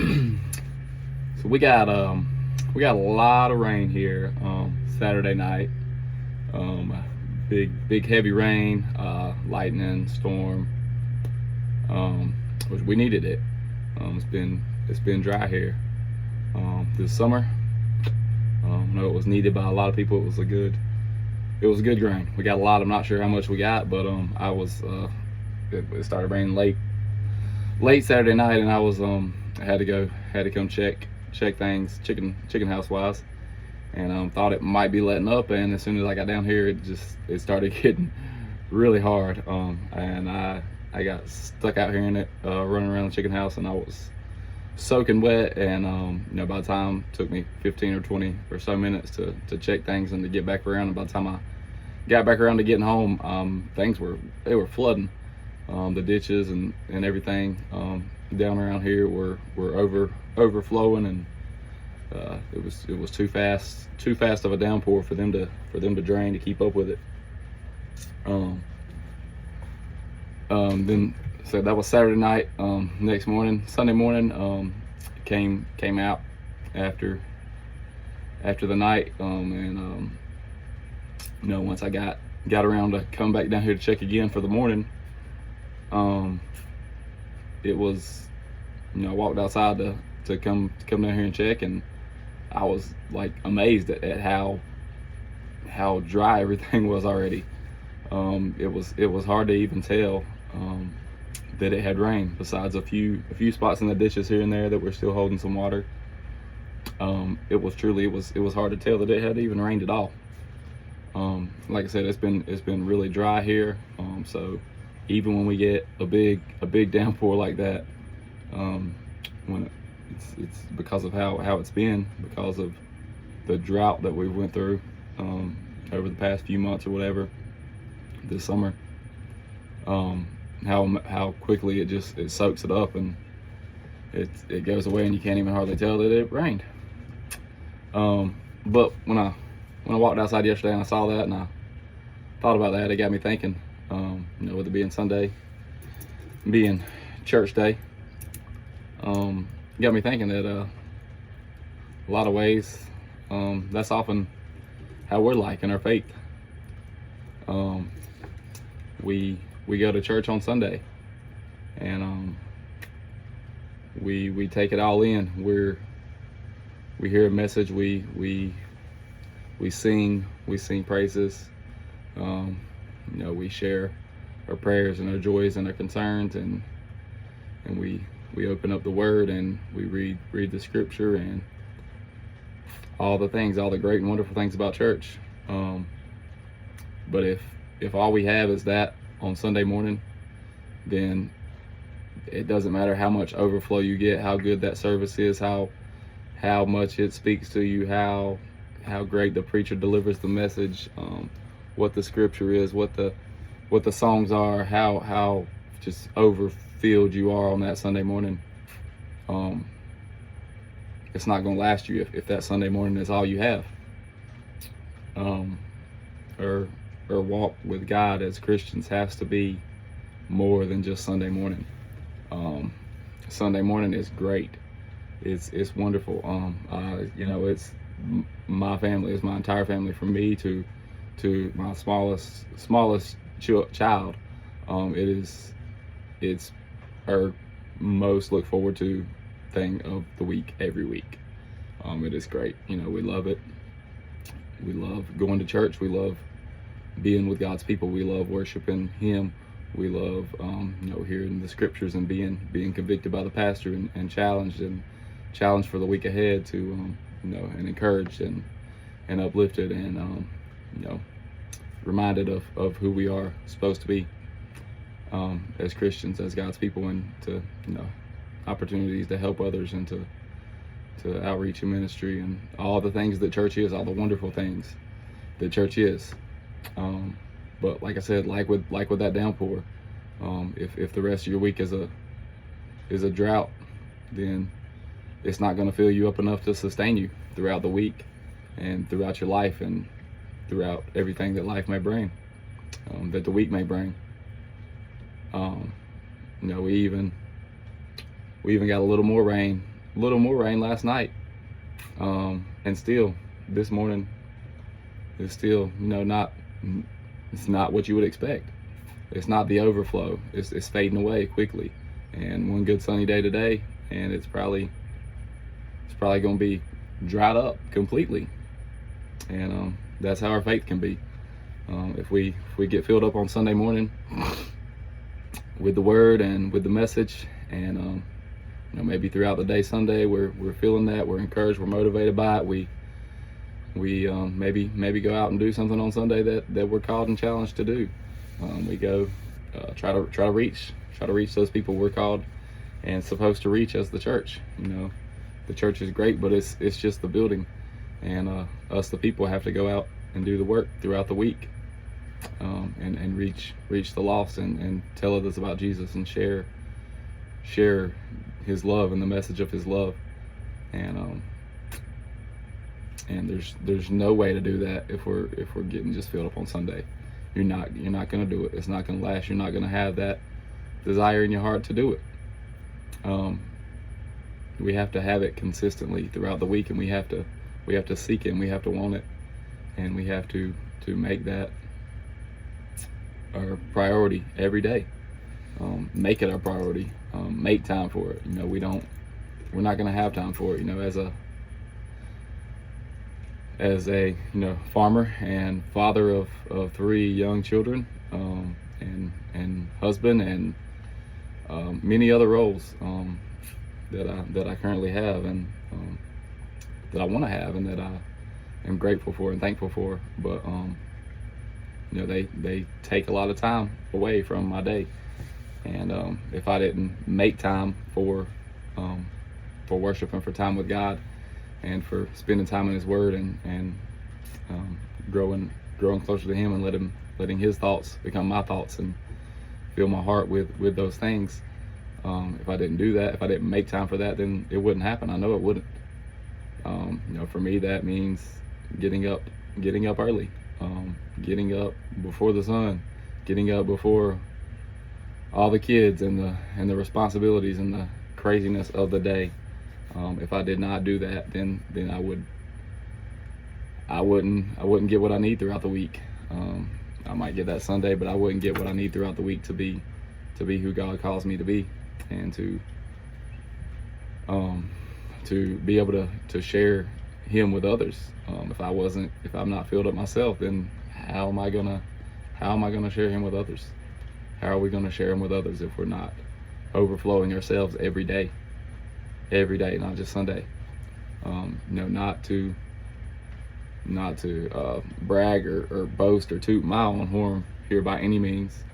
So we got a lot of rain here Saturday night. Big heavy rain, lightning, storm. Which we needed it. It's been dry here this summer. I know it was needed by a lot of people. It was a good rain. We got a lot. I'm not sure how much we got, but it started raining late Saturday night, and I had to come check things chicken house wise, and thought it might be letting up, and as soon as I got down here, it started getting really hard, and I got stuck out here in it, running around the chicken house, and I was soaking wet, and by the time it took me 15 or 20 or so minutes to check things and to get back around, and by the time I got back around to getting home, things were flooding. The ditches and everything down around here were overflowing, and it was too fast of a downpour for them to drain to keep up with it. Then so that was Saturday night. Next morning, Sunday morning, came out after the night, and once I got around to come back down here to check again for the morning, it was, I walked outside to come down here and check, and I was like amazed at how dry everything was already. It was hard to even tell that it had rained, besides a few spots in the ditches here and there that were still holding some water. It was hard to tell that it had even rained at all. Like I said, it's been really dry here. So even when we get a big downpour like that, when it's because of how it's been, because of the drought that we went through over the past few months or whatever this summer, how quickly it soaks it up, and it goes away, and you can't even hardly tell that it rained. But when I walked outside yesterday and I saw that and I thought about that, it got me thinking, with it being Sunday, being church day, got me thinking that a lot of ways, that's often how we're like in our faith. We go to church on Sunday, and we take it all in. We hear a message, we sing praises, we share our prayers and our joys and our concerns, and we open up the Word, and we read the Scripture and all the great and wonderful things about church. But if all we have is that on Sunday morning, then it doesn't matter how much overflow you get, how good that service is, how much it speaks to you, how great the preacher delivers the message, what the Scripture is, what the songs are, how just overfilled you are on that Sunday morning. It's not going to last you if that Sunday morning is all you have. Or walk with God as Christians has to be more than just Sunday morning. Sunday morning is great. It's wonderful. It's my family, it's my entire family, from me to my smallest child. It's our most look forward to thing of the week every week. It is great. We love it. We love going to church. We love being with God's people. We love worshiping Him. We love hearing the Scriptures and being convicted by the pastor and challenged for the week ahead to and encouraged and uplifted and reminded of who we are supposed to be as Christians, as God's people, and to opportunities to help others, and to outreach and ministry, and all the things that church is, all the wonderful things that church is. But like I said, like with that downpour, if the rest of your week is a drought, then it's not going to fill you up enough to sustain you throughout the week and throughout your life and throughout everything that life may bring, that the week may bring. We even got a little more rain little more rain last night, and still this morning is still, not, it's not what you would expect. It's not the overflow. It's fading away quickly. And one good sunny day today, and it's probably going to be dried up completely. And that's how our faith can be. If we get filled up on Sunday morning with the word and with the message, and maybe throughout the day Sunday we're feeling that, we're encouraged, we're motivated by it. We maybe go out and do something on Sunday that we're called and challenged to do. We go try to reach those people we're called and supposed to reach as the church. The church is great, but it's just the building, and us the people have to go out and do the work throughout the week, and reach the lost and tell others about Jesus and share His love and the message of His love. And there's no way to do that if we're getting just filled up on Sunday. You're not going to do it. It's not going to last. You're not going to have that desire in your heart to do it. We have to have it consistently throughout the week, and we have to seek it, and we have to want it, and we have to make that our priority every day. Make it our priority. Make time for it. We're not going to have time for it. As a farmer and father of 3 young children, and husband, and many other roles that I currently have, and that I want to have, and that I am grateful for and thankful for. But they take a lot of time away from my day, and if I didn't make time for worship and for time with God, and for spending time in His Word, and growing closer to Him, and letting His thoughts become my thoughts and fill my heart with those things. If I didn't do that, if I didn't make time for that, then it wouldn't happen. I know it wouldn't. For me, that means getting up early, getting up before the sun, getting up before all the kids and the responsibilities and the craziness of the day. If I did not do that, then I wouldn't get what I need throughout the week. I might get that Sunday, but I wouldn't get what I need throughout the week to be who God calls me to be, and to be able to share Him with others. If I'm not filled up myself, then how am I gonna share Him with others? How are we gonna share Him with others if we're not overflowing ourselves every day, not just Sunday? Not to brag or boast or toot my own horn here by any means.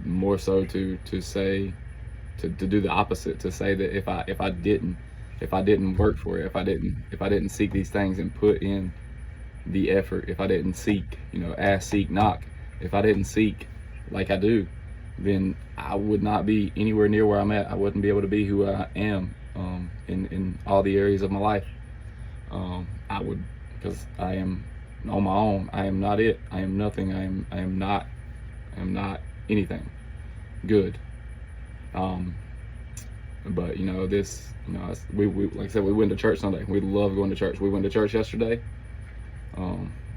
More so to say, to do the opposite, to say that if I didn't work for it, if I didn't seek these things and put in the effort, if I didn't seek, ask, seek, knock, if I didn't seek like I do, then I would not be anywhere near where I'm at. I wouldn't be able to be who I am in all the areas of my life. I would, because I am on my own. I am not it. I am nothing. I am not anything good. But this, we like I said, we went to church Sunday. We love going to church. We went to church yesterday.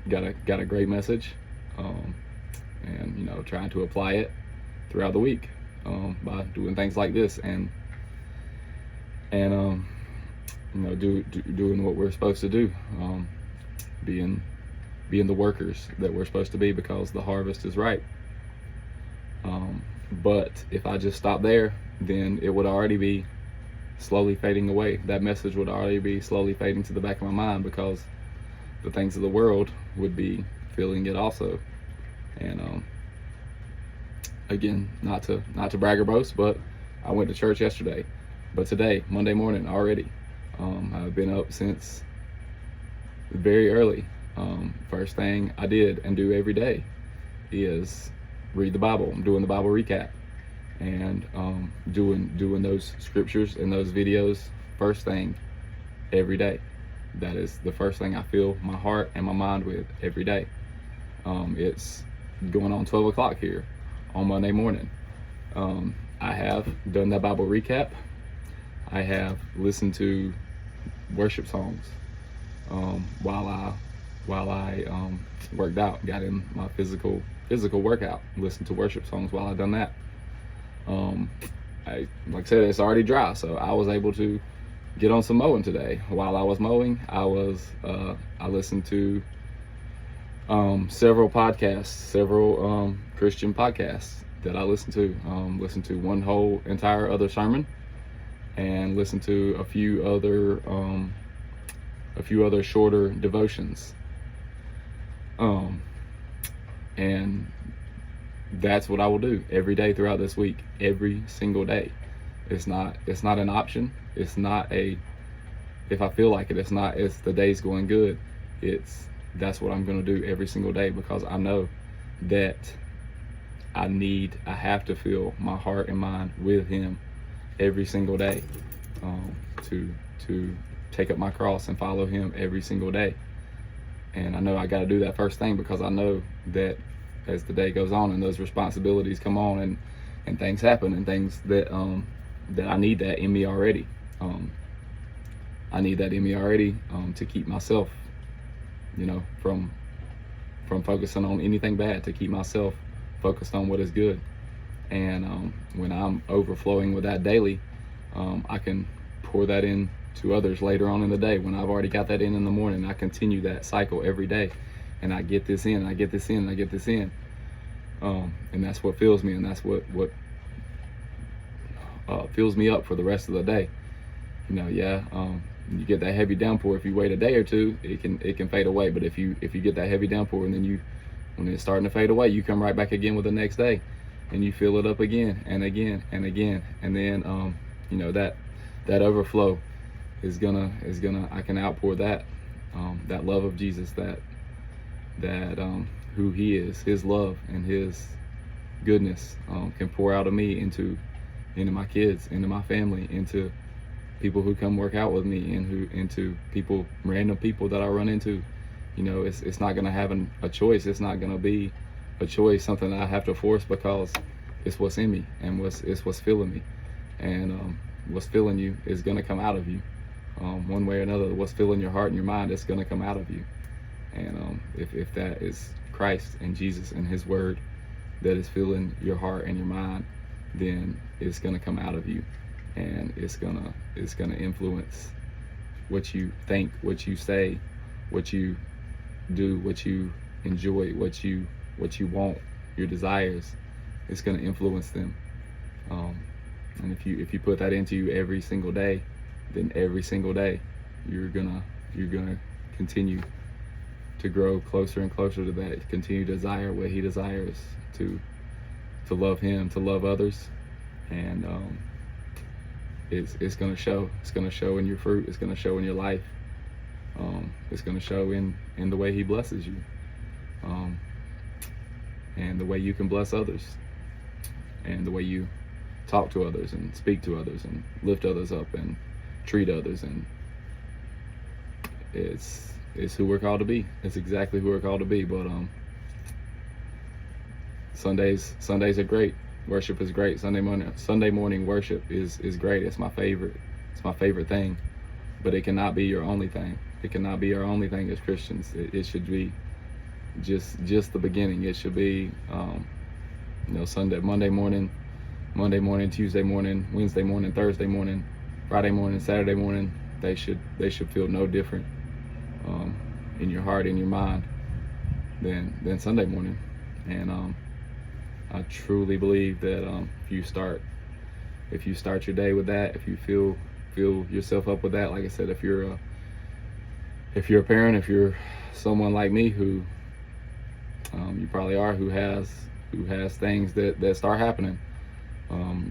Got a great message, and trying to apply it throughout the week, by doing things like this, and doing what we're supposed to do, being the workers that we're supposed to be, because the harvest is ripe. But if I just stop there, then it would already be slowly fading away. That message would already be slowly fading to the back of my mind, because the things of the world would be filling it also. And again, not to brag or boast, but I went to church yesterday. But today, Monday morning already, I've been up since very early. First thing I did and do every day is read the Bible. I'm doing the Bible recap, and doing those scriptures and those videos first thing every day. That is the first thing I fill my heart and my mind with every day. It's going on 12 o'clock here on Monday morning. I have done that Bible recap I have listened to worship songs while I worked out, got in my physical workout, listened to worship songs while I done that. Like I said, it's already dry, so I was able to get on some mowing today. While I was mowing, I listened to several podcasts, several Christian podcasts that I listened to. Listened to one whole entire other sermon, and listened to a few other shorter devotions. And that's what I will do every day throughout this week, every single day. It's not an option. It's not if I feel like it, it's the day's going good. That's what I'm going to do every single day, because I know that I have to fill my heart and mind with Him every single day, to take up my cross and follow Him every single day. And I know I got to do that first thing, because I know that as the day goes on and those responsibilities come on and things happen and things that I need that in me already. I need that in me already to keep myself, from focusing on anything bad, to keep myself focused on what is good. And when I'm overflowing with that daily, I can pour that in to others later on in the day. When I've already got that in the morning, I continue that cycle every day, and I get this in, I get this in, I get this in. And that's what fills me, and that's what fills me up for the rest of the day. You get that heavy downpour. If you wait a day or two, it can fade away. But if you get that heavy downpour, and then when it's starting to fade away, you come right back again with the next day, and you fill it up again and again and again. And then that overflow is gonna I can outpour that love of Jesus, that who He is, His love and His goodness can pour out of me into my kids, into my family, into people who come work out with me, and into random people that I run into. It's not gonna have a choice. It's not gonna be a choice, something that I have to force, because it's what's in me, and it's what's filling me. And what's filling you is gonna come out of you, one way or another. What's filling your heart and your mind is gonna come out of you. And if that is Christ and Jesus and His Word that is filling your heart and your mind, then it's gonna come out of you, and it's gonna influence what you think, what you say, what you do, what you enjoy, what you want, your desires. It's gonna influence them. And if you put that into you every single day, then every single day you're gonna continue to grow closer and closer to that, continue to desire what He desires, to love Him, to love others. And it's gonna show. It's gonna show in your fruit. It's gonna show in your life. It's gonna show in the way He blesses you, and the way you can bless others, and the way you talk to others and speak to others and lift others up and treat others. And it's who we're called to be. It's exactly who we're called to be. But Sundays are great. Worship is great. Sunday morning worship is great. It's my favorite. It's my favorite thing. But it cannot be your only thing. It cannot be our only thing as Christians. It should be just the beginning. It should be Monday morning, Tuesday morning, Wednesday morning, Thursday morning, Friday morning, Saturday morning. They should feel no different in your heart, in your mind, than Sunday morning. And I truly believe that if you start your day with that, if you fill yourself up with that, like I said, if you're a parent, if you're someone like me who you probably are, who has things that start happening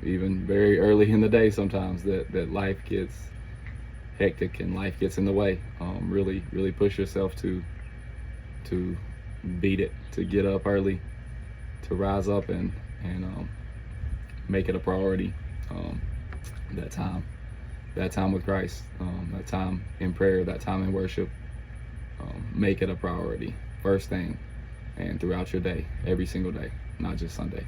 even very early in the day, sometimes that life gets hectic and life gets in the way. Really push yourself to beat it, to get up early, to rise up and make it a priority. That time with Christ, that time in prayer, that time in worship, make it a priority, first thing, and throughout your day, every single day, not just Sunday.